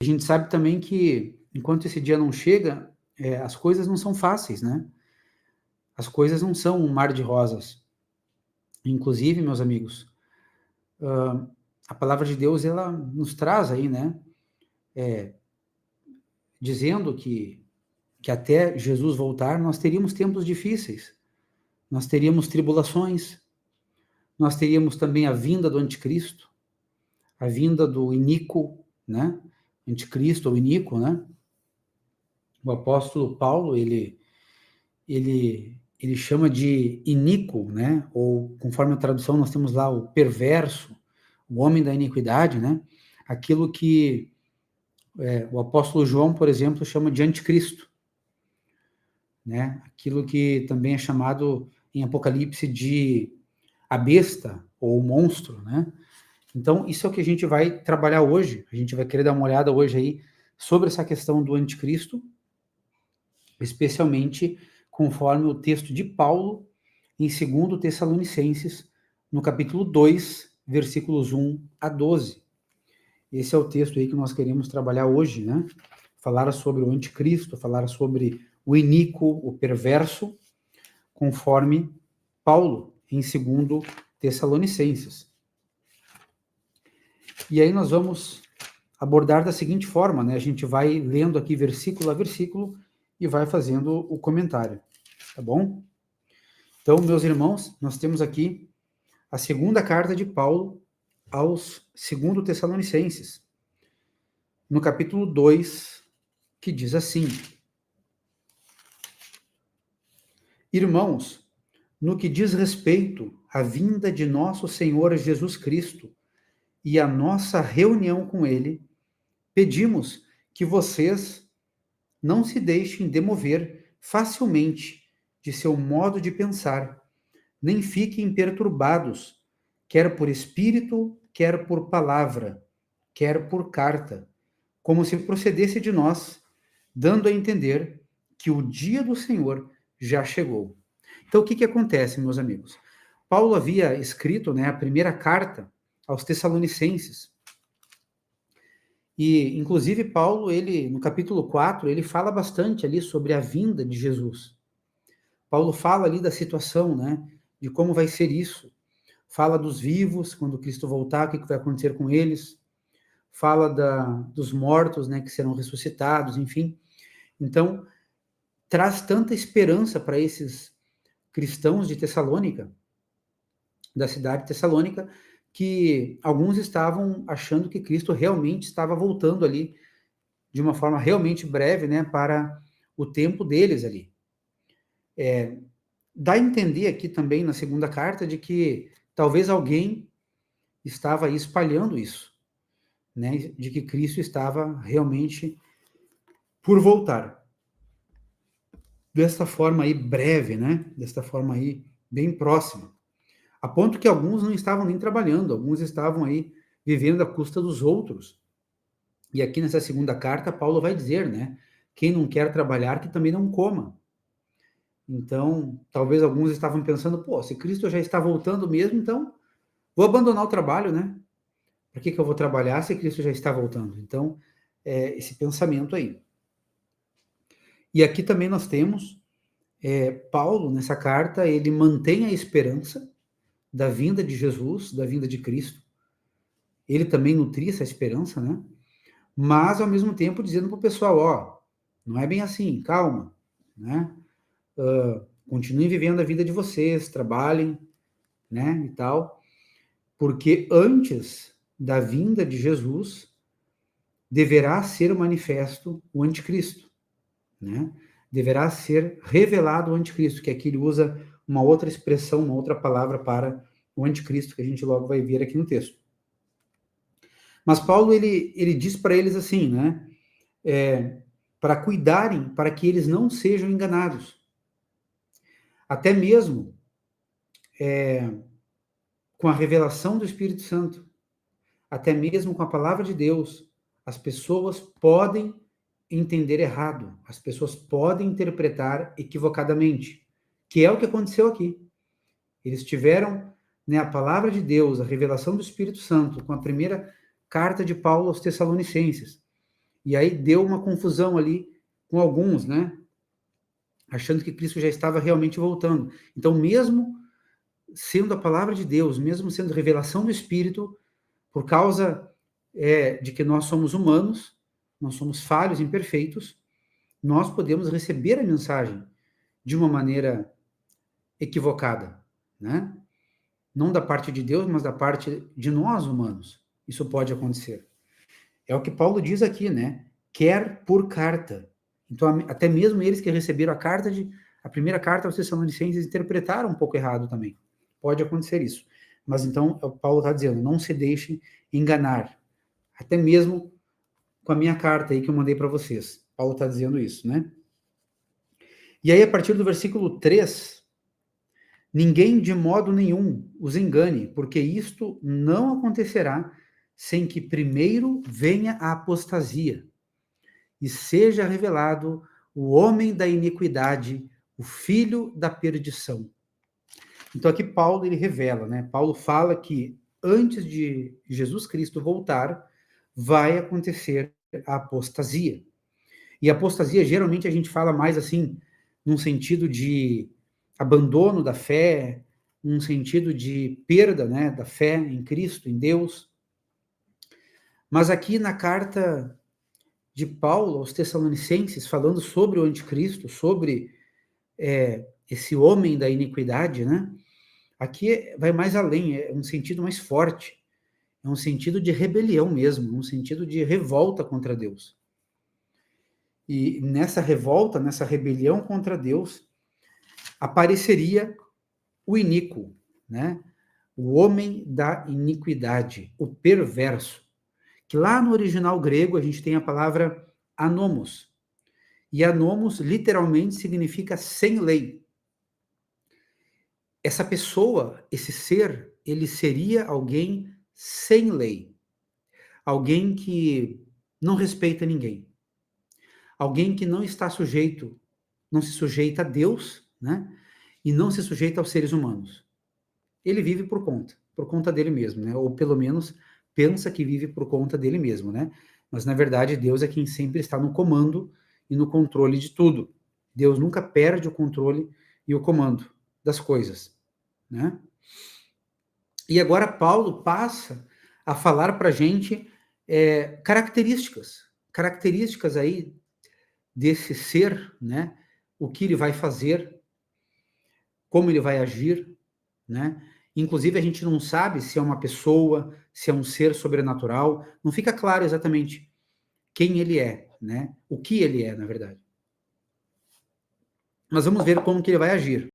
A gente sabe também que, enquanto esse dia não chega, as coisas não são fáceis, né? As coisas não são um mar de rosas. Inclusive, meus amigos, a palavra de Deus, ela nos traz aí, né? Dizendo que até Jesus voltar, nós teríamos tempos difíceis. Nós teríamos tribulações. Nós teríamos também a vinda do anticristo, a vinda do iníquo, né? Anticristo ou iníquo, né? O apóstolo Paulo, ele chama de iníquo, né? Ou, conforme a tradução, nós temos lá o perverso, o homem da iniquidade, né? Aquilo que o apóstolo João, por exemplo, chama de anticristo, né? Aquilo que também é chamado em Apocalipse de a besta ou o monstro, né? Então, isso é o que a gente vai trabalhar hoje. A gente vai querer dar uma olhada hoje aí sobre essa questão do anticristo, especialmente conforme o texto de Paulo em 2 Tessalonicenses, no capítulo 2, versículos 1 a 12. Esse é o texto aí que nós queremos trabalhar hoje, né? Falar sobre o anticristo, falar sobre o iníquo, o perverso, conforme Paulo em 2 Tessalonicenses. E aí nós vamos abordar da seguinte forma, né? A gente vai lendo aqui versículo a versículo e vai fazendo o comentário, tá bom? Então, meus irmãos, nós temos aqui a segunda carta de Paulo aos 2 Tessalonicenses, no capítulo 2, que diz assim: Irmãos, no que diz respeito à vinda de nosso Senhor Jesus Cristo e à nossa reunião com Ele, pedimos que vocês não se deixem demover facilmente de seu modo de pensar, nem fiquem perturbados, quer por espírito, quer por palavra, quer por carta, como se procedesse de nós, dando a entender que o dia do Senhor já chegou. Então, o que acontece, meus amigos? Paulo havia escrito, né, a primeira carta aos Tessalonicenses. E, inclusive, Paulo, ele, no capítulo 4, ele fala bastante ali sobre a vinda de Jesus. Paulo fala ali da situação, né, de como vai ser isso. Fala dos vivos, quando Cristo voltar, o que vai acontecer com eles. Fala dos mortos, né, que serão ressuscitados, enfim. Então, traz tanta esperança para esses cristãos de Tessalônica, da cidade de Tessalônica, que alguns estavam achando que Cristo realmente estava voltando ali, de uma forma realmente breve, né, para o tempo deles ali. Dá a entender aqui também na segunda carta de que talvez alguém estava aí espalhando isso, né, de que Cristo estava realmente por voltar. Desta forma aí breve, né, desta forma aí bem próxima. A ponto que alguns não estavam nem trabalhando, alguns estavam aí vivendo à custa dos outros. E aqui nessa segunda carta, Paulo vai dizer, né, quem não quer trabalhar, que também não coma. Então, talvez alguns estavam pensando, pô, se Cristo já está voltando mesmo, então vou abandonar o trabalho, né? Por que eu vou trabalhar se Cristo já está voltando? Então, esse pensamento aí. E aqui também nós temos Paulo, nessa carta, ele mantém a esperança da vinda de Jesus, da vinda de Cristo. Ele também nutria essa esperança, né? Mas, ao mesmo tempo, dizendo para o pessoal, ó, não é bem assim, calma, né? Continuem vivendo a vida de vocês, trabalhem, né, e tal, porque antes da vinda de Jesus, deverá ser manifesto o anticristo, né? Deverá ser revelado o anticristo, que aqui ele usa uma outra expressão, uma outra palavra para o anticristo, que a gente logo vai ver aqui no texto. Mas Paulo, ele diz para eles assim, né, para cuidarem, para que eles não sejam enganados. Até mesmo com a revelação do Espírito Santo, até mesmo com a palavra de Deus, as pessoas podem entender errado, as pessoas podem interpretar equivocadamente, que é o que aconteceu aqui. Eles tiveram, né, a palavra de Deus, a revelação do Espírito Santo, com a primeira carta de Paulo aos Tessalonicenses, E aí deu uma confusão ali com alguns, né? Achando que Cristo já estava realmente voltando. Então, mesmo sendo a palavra de Deus, mesmo sendo revelação do Espírito, por causa de que nós somos humanos, nós somos falhos, imperfeitos, nós podemos receber a mensagem de uma maneira equivocada, né? Não da parte de Deus, mas da parte de nós humanos. Isso pode acontecer. É o que Paulo diz aqui, né? Quer por carta. Então, até mesmo eles que receberam a primeira carta aos Tessalonicenses interpretaram um pouco errado também. Pode acontecer isso. Mas então, Paulo está dizendo, não se deixe enganar. Até mesmo com a minha carta aí que eu mandei para vocês. Paulo está dizendo isso, né? E aí, a partir do versículo 3, ninguém de modo nenhum os engane, porque isto não acontecerá sem que primeiro venha a apostasia e seja revelado o homem da iniquidade, o filho da perdição. Então aqui Paulo ele revela, né? Paulo fala que antes de Jesus Cristo voltar, vai acontecer a apostasia. E apostasia geralmente a gente fala mais assim, num sentido de abandono da fé, num sentido de perda, né, da fé em Cristo, em Deus. Mas aqui na carta de Paulo aos Tessalonicenses, falando sobre o anticristo, sobre esse homem da iniquidade, né? Aqui vai mais além, é um sentido mais forte, é um sentido de rebelião mesmo, um sentido de revolta contra Deus. E nessa revolta, nessa rebelião contra Deus, apareceria o iníquo, né? O homem da iniquidade, o perverso. Que lá no original grego a gente tem a palavra anomos. E anomos literalmente significa sem lei. Essa pessoa, esse ser, ele seria alguém sem lei. Alguém que não respeita ninguém. Alguém que não está sujeito, não se sujeita a Deus, né? E não se sujeita aos seres humanos. Ele vive por conta dele mesmo, né? Ou pelo menos pensa que vive por conta dele mesmo, né? Mas na verdade Deus é quem sempre está no comando e no controle de tudo. Deus nunca perde o controle e o comando das coisas, né? E agora Paulo passa a falar para a gente características aí desse ser, né? O que ele vai fazer, como ele vai agir, né? Inclusive, a gente não sabe se é uma pessoa, se é um ser sobrenatural, não fica claro exatamente quem ele é, né? O que ele é, na verdade. Mas vamos ver como que ele vai agir.